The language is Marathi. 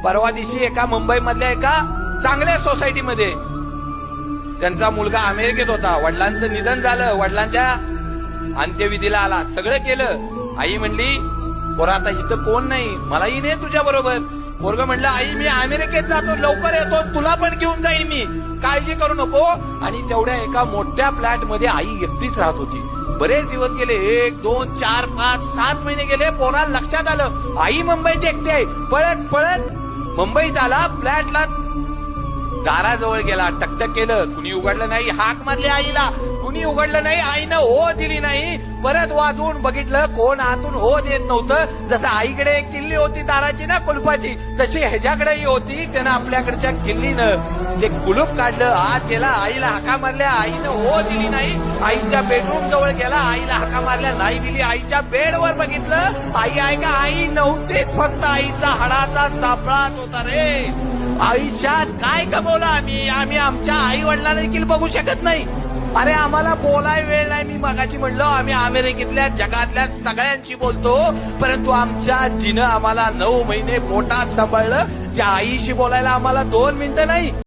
परवा दिवशी एका मुंबई मधल्या एका चांगल्या सोसायटीमध्ये त्यांचा मुलगा अमेरिकेत होता. वडिलांचं निधन झालं. वडिलांच्या अंत्यविधीला आला. सगळं केलं. आई म्हणली पोरा आता इथं कोण नाही, मलाही नाही तुझ्या बरोबर. पोरग म्हणलं आई मी अमेरिकेत जातो, लवकर येतो, तुला पण घेऊन जाईन मी, काळजी करू नको. आणि तेवढ्या एका मोठ्या फ्लॅट मध्ये आई एकटीच राहत होती. बरेच दिवस गेले. 1, 2, 4, 5, 7 महिने गेले. पोराला लक्षात आलं आई मुंबईत एकटी आहे. पळत पळत मुंबईत आला. फ्लॅटला दाराजवळ गेला. टकटक केलं. कुणी उघडलं नाही. हाक मारली आईला. कुणी उघडलं नाही. आईनं हो दिली नाही. परत वाजवून बघितलं. कोण आतून हो देत नव्हतं. जसं आईकडे एक किल्ली होती दाराची ना कुलपाची, तशी ह्याच्याकडेही होती. त्यानं आपल्याकडच्या किल्लीनं ते कुलूप काढलं. आत गेला. आईला हाका मारल्या. आईनं हो दिली नाही. आईच्या बेडरूम जवळ गेला. आईला हाका मारल्या. नाही दिली. आईच्या बेडवर बघितलं. आई आहे का? आई नव्हतीच. फक्त आईचा हाडाचा सापळाच होता रे. आयुष्यात काय कमवलं आम्ही आमच्या आई वडिलांना देखील बघू शकत नाही. अरे आम्हाला बोलाय वेळ नाही. मी मगाशी म्हणलो आम्ही अमेरिकेतल्या जगातल्या सगळ्यांशी बोलतो, परंतु आमच्या जिनं आम्हाला 9 महिने पोटात सांभाळलं. त्या आईशी बोलायला आम्हाला 2 मिनिटं नाही.